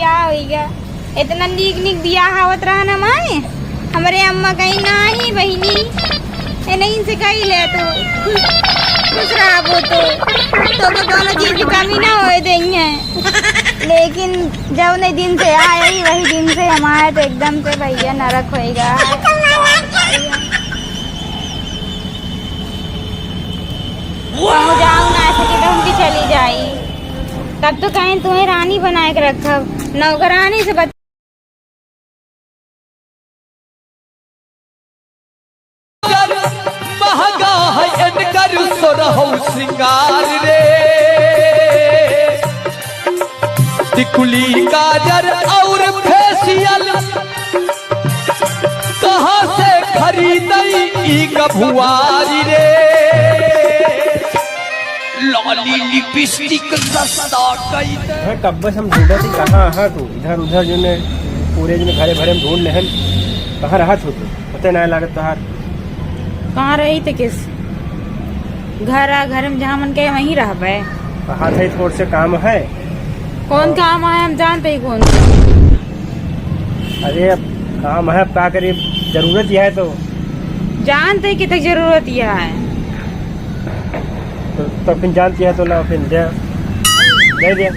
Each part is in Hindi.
बियाह होइगा। इतना नीक नीक बियाह आवत रहा न माए। हमारे अम्मा कहीं नाही बहिनी नहीं से कही ले तो खुश रहा वो तो दोनों चीज की कमी ना हो देंगे। लेकिन जब नहीं दिन से आए ही वही दिन से हमारे तो एकदम से भैया नरक होएगा। जाऊँ ना ऐसे कि उनकी चली जाई तब तो कहीं तुम्हें रानी बनाए के रखा नौकरानी से महंगा है इनकर सोरहो श्रृंगार रे टिकुली गाजर और फेशियल कहाँ से खरीदई ई गभुआरी रे लाली लिपस्टिक सस्ता कई है कब बस हम ढूंढा थी कहाँ हाँ तू इधर उधर जो ने पूरे जो घरे भरे में ढूंढ लेहन कहाँ रहा तू पता नहीं लागत तहार कहाँ रही थे किस घर में जहाँ मन के वहीं रह पे कहा थे थोड़ से काम है कौन काम है हम जानते ही कौन। अरे अब काम है अब क्या करे जरूरत यह है तो जानते कि तक जरूरत यह है तो फिर जानती है तो ना फिर दे दे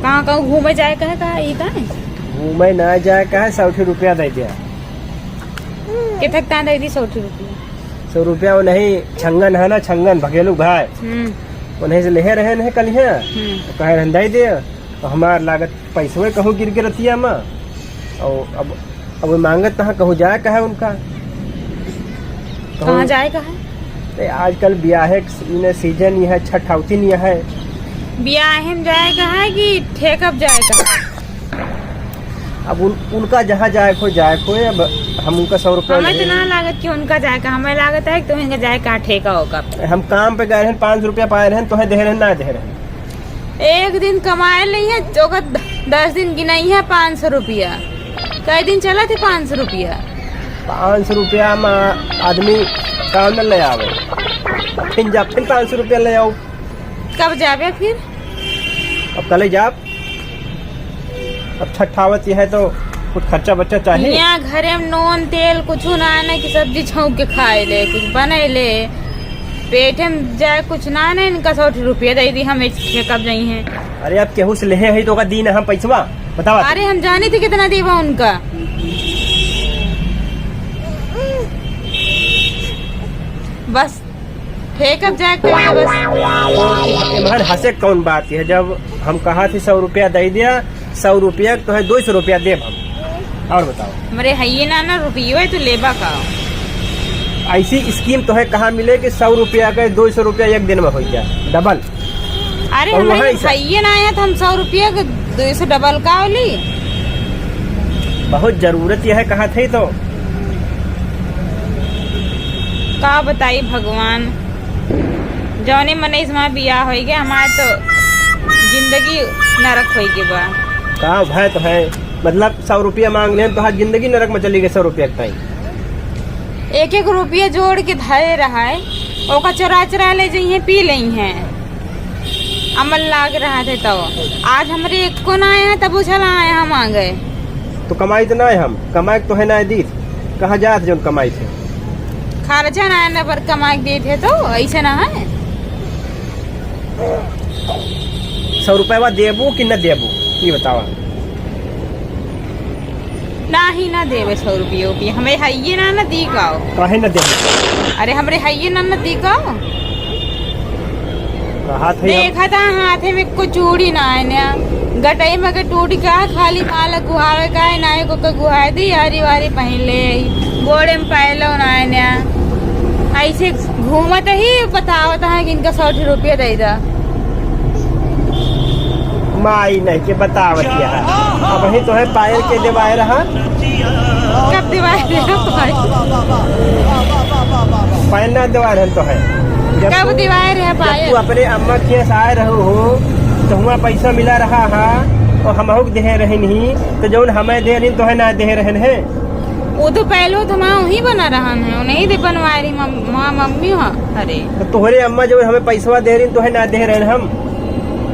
कहाँ कहूँ घूमे जाए कहा ये कहा घूमे ना जाए कहा 100 रुपया दे दिया कितना दे दी 100 रुपया 100 रुपया वो नहीं छंगन है ना छंगन भगेलू भाई उन्हें से ले रहे हैं कल है तो कहे रंदाई दे तो हमार लागत पैसे कहूँ गिर के रतिया में और अब मांगत कहाँ कहूँ जाए कहा उनका कहाँ जाए कहा आजकल ब्याह सीजन यह है छठ आउतिन यह है ब्याह में जाए कहा कि ठेकअप जाए कहा अब उनका जहाँ जाए खो अब हम उनका 100 रुपया हमें तो ना लागत कि उनका जाए का हमें लागत है कि तुम इनका जाए कहा ठेका होगा। हम काम पे गए हैं 5 रुपया पाए रहे तो दे रहे ना दे रहे एक दिन कमाए नहीं है जो 10 दिन गिनाई है 500 रुपया कई दिन चला थे 500 रुपया 500 रुपया में आदमी काम न ले आवे फिर 500 रुपया ले आओ कब जावे फिर अब कल जाब अब छठावत है तो कुछ खर्चा बच्चा चाहिए यहाँ घरे में नून तेल कुछ ना आने की सब्जी छौंक के खाए ले कुछ बने ले पेट में जाए कुछ ना आने इनका 100 रुपया दे दी हम कब नहीं है। अरे अब केहू से ले है तो का दीन हम पैसवा बतावा अरे हम जाने थे कितना देवा उनका बस ठेकअप जाए बस हंसे कौन बात है जब हम कहा थे 100 रुपया दे दिया 100 रुपया तो है 200 रुपया दे हम और बताओ हमारे है ना रुपये तो लेबा का ऐसी स्कीम तो है कहाँ मिले कि 100 रुपया का 200 रुपया एक दिन में हो जाए डबल। अरे हमारे सही ना आया तो हम 100 रुपया का 200 डबल का ली बहुत जरूरत यह है कहा थे तो का बताई भगवान जौने मन इसमें बियाह हो गया हमारे तो जिंदगी नरक हो गई बा का है तो है मतलब 100 रुपया मांग ले तो जिंदगी नरक में चली गई 100 रुपया कहीं एक रुपया जोड़ के धरे रहा है ओका चरा ले जाइए पी ली है अमल लाग रहा थे तो आज हमारे एक को ना आया तब उछल आए हम आ गए तो कमाई तो ना है हम कमाई तो है ना दी कहाँ जात जो कमाई थे खर्चा ना आने पर कमाई दे थे तो ऐसे ना है 100 रुपया देबू कि न देबू ये बतावा ना ही ना देवे 100 रुपये हमें है ना दी गाओ काहे न देबू अरे हमरे है ना दी गाओ देखा था हाथे में कुछ चूड़ी ना है ना गटाई में के टूटी का खाली माला गुहावे का है ना को गुहाए दी यारी वारी पहन ले गोड़े में पहलो ना है ना ऐसे घूमत ही बतावता है कि इनका 100 रुपया दे दा माई नहीं के बतावत क्या है अब वही तो है पायल के दिवाए रहा कब दिवाए पायल ना दिवाए रहे तो है कब दिवाए रहे पायल तू अपने अम्मा के आए रहो हो तो हुआ पैसा मिला रहा है और हम दे रहे नहीं तो जो हमें दे रही तो है ना दे रहे हैं वो तो पहले तो मैं वही बना रहा है नहीं दे बनवा रही मम्मी अरे तो तोहरे अम्मा जो हमें पैसा दे रही तो है ना दे रहे हम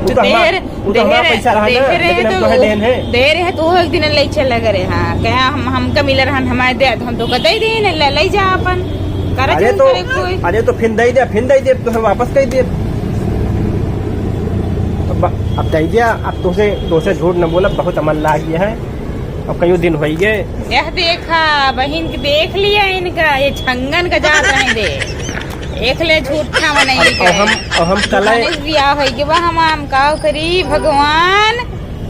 वो तो हमारा पैसा रहा ना, लेकिन हम तो है देन है। दे रहे तो एक दिन ले चल लगे हाँ क्या हमका मिल रहा हमारे दे तो हम तो कतई दे ले जा अपन करे कोई। अरे तो फिर दे दे तो वापस कही दे। अब दे दिया। अब तुझसे झूठ न बोला, बहुत अमल ला गया है। अब कई दिन हो गए। यह देखा बहन की देख लिया इनका ये छंगन का जात रहे दे एक ले झूठा बनाई के हम कल बियाह हो गया हम का करी भगवान।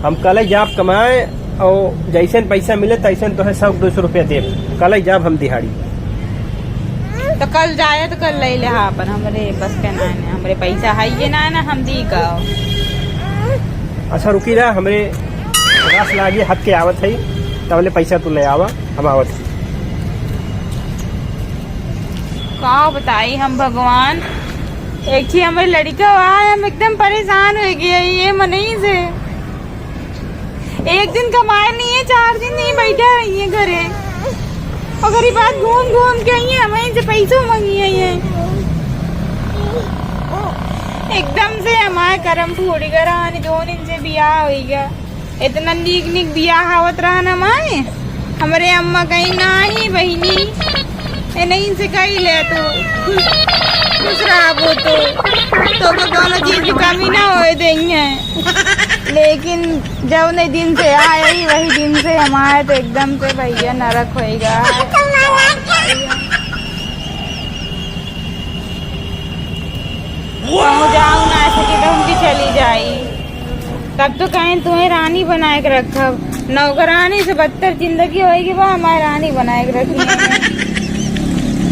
हम कल जाप कमाए और जैसे पैसा मिले तैसे तो है 100-200 रुपया दे। कल जाप हम दिहाड़ी तो कल जाए तो कल ले ले अपन हमरे बस के ना हमरे पैसा है ये ना हम दी का। अच्छा रुकी रहा, हमरे घास लागी हाथ के आवत है तबले पैसा तू ले आवा, हम आवत है। का बताई हम भगवान। एक ही हमारे लड़का आया हम एकदम परेशान हो गए ये मनई से। एक दिन कमाए नहीं है 4 दिन नहीं बैठा रही है घरे और गरीब बात घूम के आई है हमें से पैसों मांगी है ये। एकदम से हमारे करम फूट गया जो इनसे बियाह हो गया। इतना नीक बियाह आवत रहा ना माए हमारे अम्मा कहीं ना ही बहनी नहीं से कही ले तो खुश रहा वो तो दोनों चीज की कमी ना हो देंगे। लेकिन जब नहीं दिन से आए ही वही दिन से हमारे तो एकदम से भैया नरक होएगा। जाऊँ ना ऐसे कि तो उनकी चली जाई तब तो कहें तुम्हें रानी बनाए के रखब। नौकरानी से बदतर जिंदगी होएगी वो हमारी रानी बनाए के रखी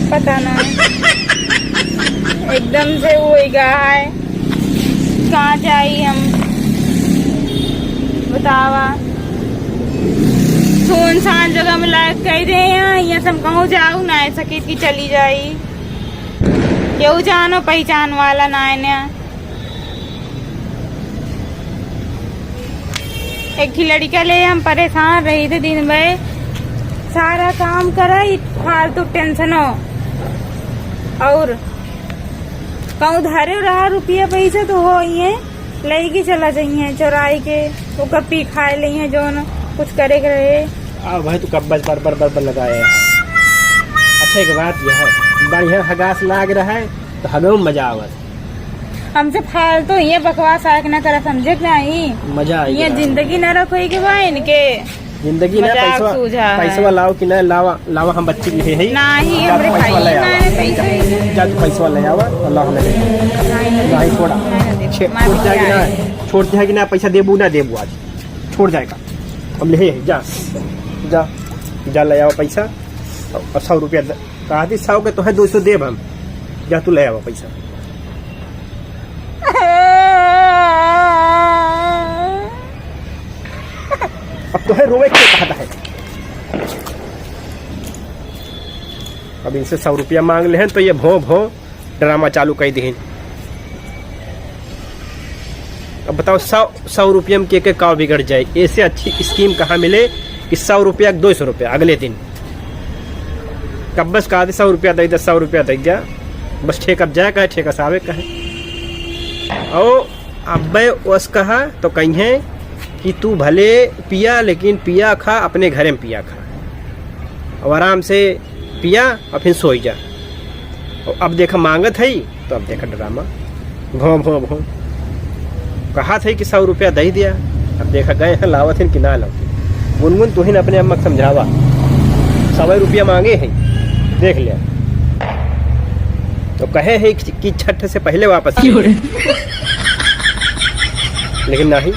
पता ना एकदम से वो है कहाँ जाई हम बतावा। सुनसान जगह में लायक कह दे यहाँ सब कहूँ जाऊ ना ऐसा की चली जाई केहू जानो पहचान वाला ना है। एक ही लड़का ले हम परेशान रही थे दिन भर सारा काम करा फालतू टेंशन हो और कहूँ धारे रहा रुपया पैसा तो हो ही है ले के चला जाइए चोराई के वो कपी खाए ली है जो न कुछ करे के रहे। भाई तू कब बर लगाया है। अच्छा एक बात यह है बढ़िया हगास लाग रहा है तो हमें मजा आवत हमसे फालतू ये बकवास आके न करा समझे नहीं मजा आई ये जिंदगी न रखो के बा इनके जिंदगी ना पैसा लाओ कि ना लावा हम बच्चे के लिए है नहीं हमरे भाई ना जा तू पैसा ले आवा अल्लाह ले नहीं छोड़ जाएगी ना पैसा देबू ना देबू आज छोड़ जाएगा हम ले जा जा जा ले आओ पैसा और 100 रुपया कहा थी 100 के तो है 200 देब हम जा तू ले आओ पैसा। अब तो है रोवे क्यों कहता है। अब इनसे 100 रुपया मांग ले हैं तो ये भो ड्रामा चालू कर दी। अब बताओ 100 रुपये में के काव बिगड़ जाए। ऐसे अच्छी स्कीम कहाँ मिले कि 100 रुपया 200 रुपया अगले दिन कब बस कहा 100 रुपया दे दे 100 रुपया दे दिया बस ठेका जाए कहे ठेका सावे कहे। और अब वस कहा तो कहीं है कि तू भले पिया लेकिन पिया खा अपने घर में पिया खा और आराम से पिया और फिर सोई जा। और अब देखा मांगत है तो अब देखा ड्रामा भो कहा था कि 100 रुपया दे दिया। अब देखा गए हैं लावत है कि ना लावत। गुनगुन तू ही अपने अम्मा समझावा 100 रुपया मांगे हैं देख लिया तो कहे है कि छठ से पहले वापस लेकिन नहीं